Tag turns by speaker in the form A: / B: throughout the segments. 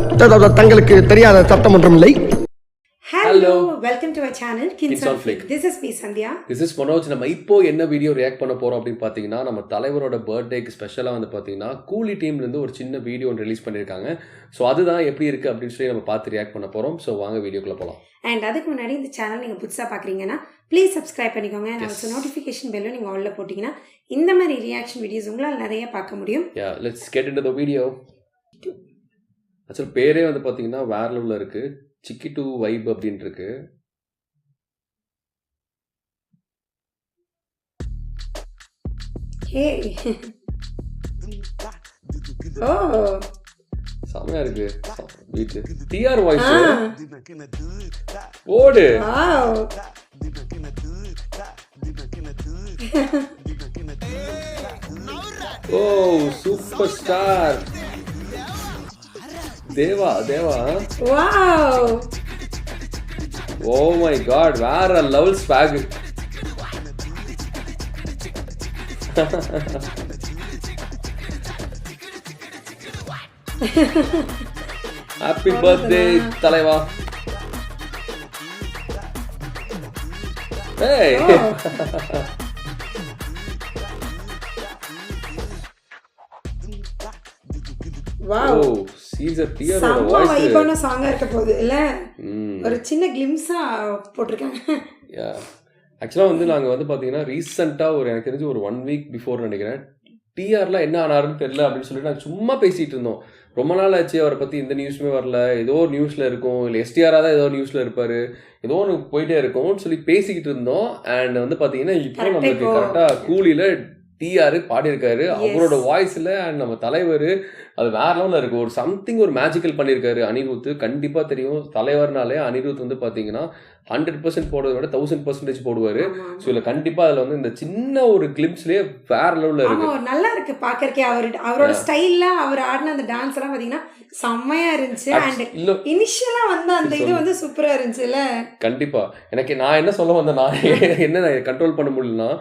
A: தங்களுக்கு தெரியாத சட்டம் ஒன்றும் இல்லை.
B: Hello, welcome to our channel Kins on Flick. This is me Sandhya.
C: This is Manoj. நம்ம இப்போ என்ன வீடியோ ரியாக்ட் பண்ண போறோம் அப்படின்னு பாத்தீங்கன்னா, நம்ம தலைவரோட பர்த்டேக்கு ஸ்பெஷலா வந்து பாத்தீங்கன்னா கூலி டீம்ல இருந்து ஒரு சின்ன வீடியோ ரிலீஸ் பண்ணிருக்காங்க. ஸோ அதுதான் எப்படி இருக்கு அப்படின்னு சொல்லி நம்ம பார்த்து ரியாக்ட் பண்ண போறோம். ஸோ வாங்க வீடியோக்குள்ள போலாம்.
B: அண்ட் அதுக்கு முன்னாடி இந்த சேனல் நீங்கள் புதுசாக பார்க்குறீங்கன்னா ப்ளீஸ் சப்ஸ்கிரைப் பண்ணிக்கோங்க. அண்ட் ஆல்சோ நோட்டிஃபிகேஷன் பெல்லும் நீங்கள் ஆல்ல போட்டிங்கன்னா இந்த மாதிரி ரியாக்ஷன் வீடியோஸ் உங்களால் நிறைய பார்க்க முடியும்.
C: Yeah, let's get into the video. Actually பேரே வந்து பாத்தீங்கன்னா வேற லெவல்ல இருக்கு. சிக்கி டூ வைப் அப்படின்னு இருக்கு.
B: ஹே ஓ
C: செமையா இருக்கு வீட்டு டிஆர் வாய்ஸ் ஓடு.
B: Wow
C: oh super star Deva Deva.
B: Wow
C: oh my God வேற லெவல் ஸ்வாக். ஹாப்பி பர்த்டே தலைவா. ஏய்
B: வாவ்
C: ஓ சீசர் டிஆர்
B: செம்ம
C: வாய்ஸ்
B: வைபான சாங்கா இருக்க போகுது இல்ல. ஒரு சின்ன கிளிம்ஸா போட்டிருக்காங்க.
C: யா ஆக்சுவலாக வந்து நாங்கள் வந்து பார்த்தீங்கன்னா ரீசெண்டாக ஒரு எனக்கு தெரிஞ்சு ஒரு 1 வீக் பிஃபோர் நினைக்கிறேன் டிஆர்லாம் என்ன ஆனாருன்னு தெரியல அப்படின்னு சொல்லிட்டு நாங்கள் சும்மா பேசிகிட்டு இருந்தோம். ரொம்ப நாள் ஆச்சு அவரை பற்றி எந்த நியூஸுமே வரல, ஏதோ ஒரு நியூஸில் இருக்கும், இல்லை எஸ்டிஆராக தான் ஏதோ நியூஸில் இருப்பார், ஏதோ ஒன்று போயிட்டே இருக்கும்னு சொல்லி பேசிக்கிட்டு இருந்தோம். அண்ட் வந்து பார்த்தீங்கன்னா இப்போ நம்மளுக்கு கரெக்டாக கூலியில் டிஆர் பாடியிருக்காரு அவரோட வாய்ஸில். அண்ட் நம்ம தலைவர் அது வேற லெவலில் இருக்குது. ஒரு சம்திங் ஒரு மேஜிக்கல் பண்ணியிருக்காரு அனிருத். கண்டிப்பாக தெரியும் தலைவர்னாலே அனிருத் வந்து பார்த்தீங்கன்னா 100% போடுறத விட 1000% போடுவார். ஸோ இதில் கண்டிப்பாக அதில் வந்து இந்த சின்ன ஒரு கிளிப்ஸ்லேயே வேற லெவலில் இருக்கு.
B: நல்லா இருக்கு பார்க்கறக்கே. அவரோட ஸ்டைல்ல அவர் ஆடின அந்த டான்ஸ் எல்லாம் பார்த்தீங்கன்னா செம்மையா இருந்துச்சு. அண்ட் இனிஷியலா வந்து அந்த இது வந்து சூப்பரா இருந்துச்சுல்ல.
C: கண்டிப்பா எனக்கு நான் என்ன சொல்ல வந்தேன், நான் என்ன கண்ட்ரோல் பண்ண முடியலன்னா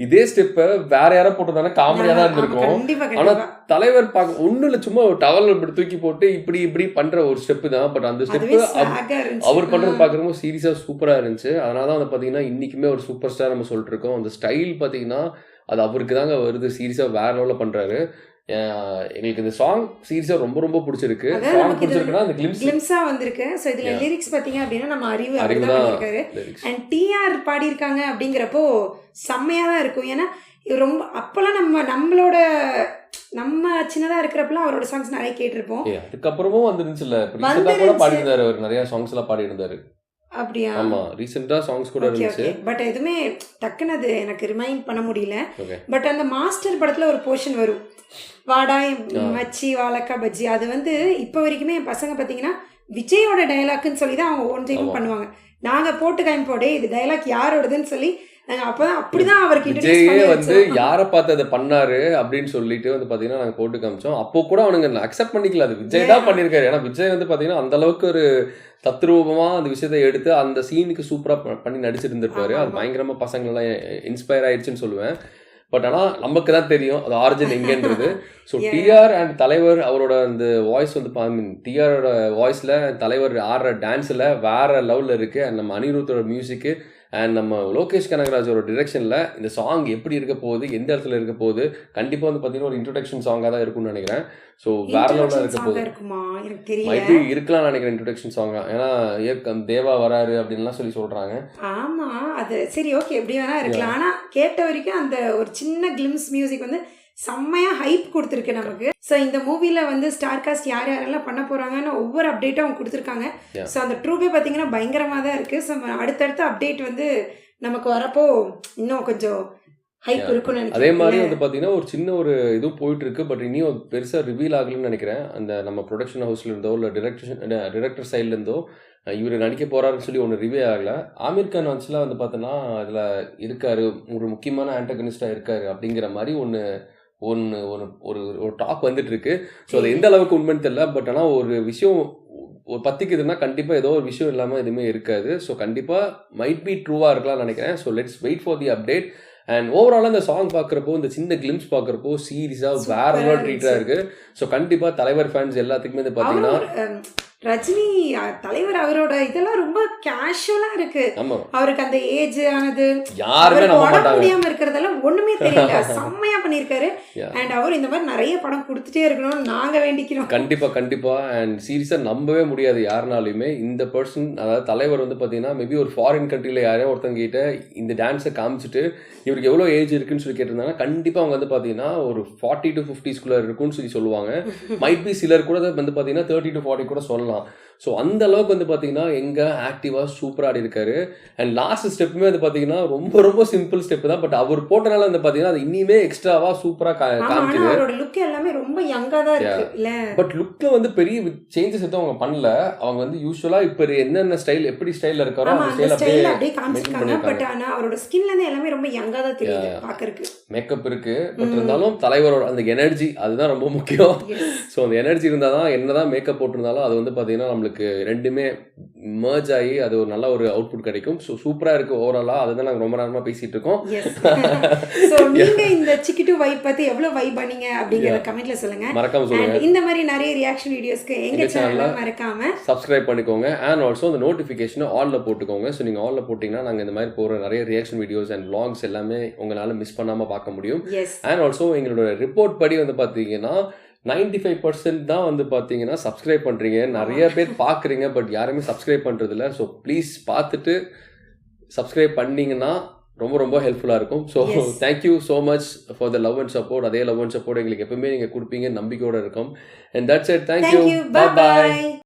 C: இதே ஸ்டெப்பை வேற யாரோ போட்டதானே காமெடியா தான் இருந்திருக்கும். ஆனா தலைவர் பார்க்க ஒன்னும் இல்லை, சும்மா டவல் இப்படி தூக்கி போட்டு இப்படி இப்படி பண்ற ஒரு ஸ்டெப்பு தான். பட் அந்த ஸ்டெப்பு அவர் பண்றது பாக்குறப்போ சீரியஸா சூப்பரா இருந்துச்சு. அதனாலதான் வந்து பாத்தீங்கன்னா இன்னைக்குமே ஒரு சூப்பர் ஸ்டார் நம்ம சொல்லிட்டு இருக்கோம். அந்த ஸ்டைல் பாத்தீங்கன்னா அது அவருக்கு தாங்க வருது. சீரியஸா வேற லெவல்ல பண்றாரு. எங்களுக்கு இந்த சாங் சீரியஸா ரொம்ப ரொம்ப பிடிச்சிருக்கு. சாங் பிடிச்சிருக்குன்னா அந்த
B: கிளிம்ஸா வந்திருக்கு. சோ இதுல லிரிக்ஸ் பாத்தீங்க அப்படின்னா நம்ம அறிவு தான் இருக்காரு. அண்ட் டிஆர் பாடி இருக்காங்க அப்படிங்கறப்போ செம்மையா தான் இருக்கும். ஏன்னா ரொம்ப அப்பெல்லாம் நம்மளோட சின்னதா இருக்கிறப்பெல்லாம் அவரோட சாங்ஸ் நிறைய கேட்டிருப்போம்.
C: அதுக்கப்புறமும் வந்துருந்துச்சுல்ல, ரீசெண்டா கூட பாடி இருந்தாரு அவர், நிறைய சாங்ஸ் எல்லாம் பாடி இருந்தாரு.
B: அப்படியா?
C: ஆமா ரீசெண்டா சாங்ஸ் கூட இருந்துச்சு.
B: பட் எதுவுமே டக்குன்னு அது எனக்கு ரிமைண்ட் பண்ண முடியல. பட் அந்த மாஸ்டர் படத்துல ஒரு போர்ஷன் வரும், வாடாய் மச்சி வாழக்கா பஜ்ஜி. அது வந்து இப்போ வரைக்குமே என் பசங்க பார்த்தீங்கன்னா விஜயோட டைலாக்னு சொல்லி தான் அவங்க ஓன் டைமும் பண்ணுவாங்க. நாங்கள் போட்டு காமிப்போடே இது டைலாக் யாரோடதுன்னு சொல்லி அப்பதான் அப்படிதான் அவருக்கு
C: விஜயே வந்து யாரை பார்த்து அதை பண்ணாரு அப்படின்னு சொல்லிட்டு வந்து பாத்தீங்கன்னா நாங்க போட்டு காமிச்சோம். அப்போ கூட அவனுங்க அக்செப்ட் பண்ணிக்கல, அது விஜய் தான் பண்ணிருக்காரு. ஏன்னா விஜய் வந்து பாத்தீங்கன்னா அந்த அளவுக்கு ஒரு தத்ரூபமா அந்த விஷயத்தை எடுத்து அந்த சீனுக்கு சூப்பரா பண்ணி நடிச்சிருந்திருப்பாரு. அது பயங்கரமா பசங்க எல்லாம் இன்ஸ்பயர் ஆயிடுச்சுன்னு சொல்லுவேன். பட் ஆனால் நமக்கு தான் தெரியும் அது ஆரிஜின் எங்கன்றது. ஸோ டிஆர் அண்ட் தலைவர் அவரோட அந்த வாய்ஸ் வந்து டிஆரோட வாய்ஸில் தலைவர் ஆடுற டான்ஸில் வேற லெவலில் இருக்குது. அண்ட் நம்ம அனிருத்தோட மியூசிக்கு அண்ட் நம்ம லோகேஷ் கனகராஜோட டிரெக்ஷனில் இந்த சாங் எப்படி இருக்க போகுது, எந்த இடத்துல இருக்க போகுது, கண்டிப்பாக வந்து பார்த்தீங்கன்னா ஒரு இன்ட்ரோடக்ஷன் சாங்காக தான் இருக்கும்னு நினைக்கிறேன். ஸோ வேற லெவலில் இருக்க போகுது. மைபி இருக்கலாம்னு நினைக்கிறேன் இன்ட்ரோடக்ஷன் சாங்கா. ஏன்னா தேவா வராரு அப்படின்லாம் சொல்லி சொல்கிறாங்க.
B: ஆமாம் அது சரி ஓகே எப்படி வேணா இருக்கலாம். ஆனால் கேட்ட வரைக்கும் அந்த ஒரு சின்ன கிளிம்ஸ் மியூசிக் வந்து செம்மையாக ஹைப் கொடுத்துருக்கு நமக்கு. ஸோ இந்த மூவியில் வந்து ஸ்டார் காஸ்ட் யார் யாரெல்லாம் பண்ண போகிறாங்கன்னு ஒவ்வொரு அப்டேட்டும் அவங்க கொடுத்துருக்காங்க. ஸோ அந்த ட்ரூப்பே பார்த்தீங்கன்னா பயங்கரமாக தான் இருக்குது. ஸோ அடுத்தடுத்த அப்டேட் வந்து நமக்கு வரப்போ இன்னும் கொஞ்சம் ஹைப் இருக்குன்னு நினைக்கிறேன்.
C: அதே மாதிரி வந்து பார்த்தீங்கன்னா ஒரு சின்ன ஒரு இதுவும் போயிட்டு இருக்கு. பட் இனியும் பெருசாக ரிவீல் ஆகலன்னு நினைக்கிறேன். அந்த நம்ம ப்ரொடக்ஷன் ஹவுஸ்ல இருந்தோ இல்லை டிரெக்டர் சைட்ல இருந்தோ இவர் நடிக்க போறாருன்னு சொல்லி ஒன்று ரிவே ஆகலை. ஆமீர் கான் வந்துச்சுலாம் வந்து பார்த்தோன்னா அதில் இருக்காரு, ஒரு முக்கியமான ஆன்டகனிஸ்டாக இருக்காரு அப்படிங்கிற மாதிரி ஒன்று ஒரு டாக் வந்துட்டு இருக்கு. ஸோ அது எந்த அளவுக்கு உண்மைன்னு தெரியல. பட் ஆனால் ஒரு விஷயம் ஒரு பத்திக்குதுன்னா கண்டிப்பாக ஏதோ ஒரு விஷயம் இல்லாமல் எதுவுமே இருக்காது. ஸோ கண்டிப்பாக மைட் பி ட்ரூவாக இருக்கலாம்னு நினைக்கிறேன். So let's wait for the update. And ஓவராலாக இந்த சாங் பார்க்குறப்போ இந்த சின்ன கிளிம்ஸ் பார்க்குறப்போ சீரியஸாக வேற லெவல் ட்ரீட்டாக இருக்குது. ஸோ கண்டிப்பாக தலைவர் ஃபேன்ஸ் எல்லாத்துக்குமே வந்து பார்த்தீங்கன்னா
B: ரஜினி தலைவர் அவரோட இதெல்லாம் ரொம்ப கேஷுவலா இருக்கு. அவருக்கு அந்த ஏஜ் ஆனது
C: யாருமே நம்ப மாட்டாங்க,
B: முடியாம இருக்கிறதெல்லாம் ஒண்ணுமே தெரியல. செம்மையா பண்ணிருக்காரு. அண்ட் அவர் இந்த மாதிரி நிறைய படம் கொடுத்துட்டே இருக்கணும்னு நாங்க வேண்டிக்கிறோம்.
C: கண்டிப்பா. அண்ட் சீரியஸா நம்பவே முடியாது யாருனாலுமே இந்த பர்சன், அதாவது தலைவர் வந்து பாத்தீங்கன்னா மேபி ஒரு ஃபாரின் கண்ட்ரில யாரையோ ஒருத்தங்க கிட்ட இந்த டான்ஸை காமிச்சிட்டு இவருக்கு எவ்வளவு ஏஜ் இருக்குன்னு சொல்லி கேட்டிருந்தாங்க. கண்டிப்பா அவங்க வந்து பாத்தீங்கன்னா ஒரு 40 to 50 இருக்குன்னு சொல்லி சொல்லுவாங்க. மைட் பி சிலர் கூட வந்து பாத்தீங்கன்னா 30 to 40 கூட சொல்லலாம். ஸோ அந்த அளவுக்கு வந்து பார்த்தீங்கன்னா எங்கே ஆக்டிவாக சூப்பராக ஆடி இருக்காரு. அண்ட் லாஸ்ட் ஸ்டெப்புமே வந்து பார்த்தீங்கன்னா ரொம்ப ரொம்ப சிம்பிள் ஸ்டெப் தான், பட் அவர் போட்டனால வந்து பார்த்தீங்கன்னா அது இன்னுமே எக்ஸ்ட்ராவாக சூப்பராக காமிக்குது.
B: அவரோட லுக் எல்லாமே ரொம்ப யங்கா தான் இருக்கு இல்ல,
C: பட் லுக்ல வந்து பெரிய சேஞ்சஸ் எதுவும் அவங்க பண்ணல. அவங்க வந்து யூஸ்வலா இப்போ என்னென்ன ஸ்டைல் எப்படி ஸ்டைல்ல இருக்காரோ அந்த ஸ்டைல் அப்படியே
B: காமிச்சிருக்காங்க. பட் ஆனா அவரோட ஸ்கின்ல இருந்து எல்லாமே ரொம்ப யங்கா தான் தெரியுது பார்க்கறதுக்கு.
C: மேக்கப் இருக்கு, பட் இருந்தாலும் தலைவரோட அந்த எனர்ஜி அதுதான் ரொம்ப முக்கியம். ஸோ அந்த எனர்ஜி இருந்தால் தான் என்னதான் மேக்கப் போட்டிருந்தாலும் அது வந்து பார்த்தீங்கன்னா நம்மளுக்கு ரெண்டுமே மர்ஜ் ஆகி அது ஒரு நல்ல ஒரு அவுட்புட் கிடைக்கும். ஸோ சூப்பராக இருக்கு ஓவராலா. அதுதான் நாங்கள் ரொம்ப நேரமாக பேசிட்டு இருக்கோம்.
B: ஸோ நீங்க இந்த சிக்கிட்டு வைப் பத்தி எவ்வளவு வைப் பண்ணீங்க அப்படிங்கறத கமெண்ட்ல சொல்லுங்க,
C: மறக்காம சொல்லுங்க.
B: இந்த மாதிரி நிறைய ரியாக்ஷன் வீடியோஸ்க்கு எங்க சேனலை மறக்காம
C: சப்ஸ்கிரைப் பண்ணிக்கோங்க. அண்ட் ஆல்சோ அந்த நோட்டிஃபிகேஷனை ஆல்ல போட்டுக்கோங்க. ஸோ நீங்கள் ஆல்ல போட்டிங்கன்னா நாங்கள் இந்த மாதிரி போகிற நிறைய ரியாக்ஷன் வீடியோஸ் அண்ட் vlogs எல்லாமே உங்களால் மிஸ் பண்ணாமல் பார்க்க முடியும். அண்ட் ஆல்சோ எங்களோட ரிப்போர்ட் படி வந்து பார்த்தீங்கன்னா 95% தான் வந்து பார்த்தீங்கன்னா சப்ஸ்கிரைப் பண்ணுறீங்க. நிறைய பேர் பார்க்குறீங்க, பட் யாருமே சப்ஸ்கிரைப் பண்ணுறதில்ல. ஸோ ப்ளீஸ் பார்த்துட்டு சப்ஸ்கிரைப் பண்ணிங்கன்னா ரொம்ப ரொம்ப ஹெல்ப்ஃபுல்லாக இருக்கும். So thank you so much for the love and support. அதே லவ் அண்ட் சப்போர்ட் எங்களுக்கு எப்பவுமே நீங்கள் கொடுப்பீங்க நம்பிக்கையோடு இருக்கும். And that's it. Thank you. Bye.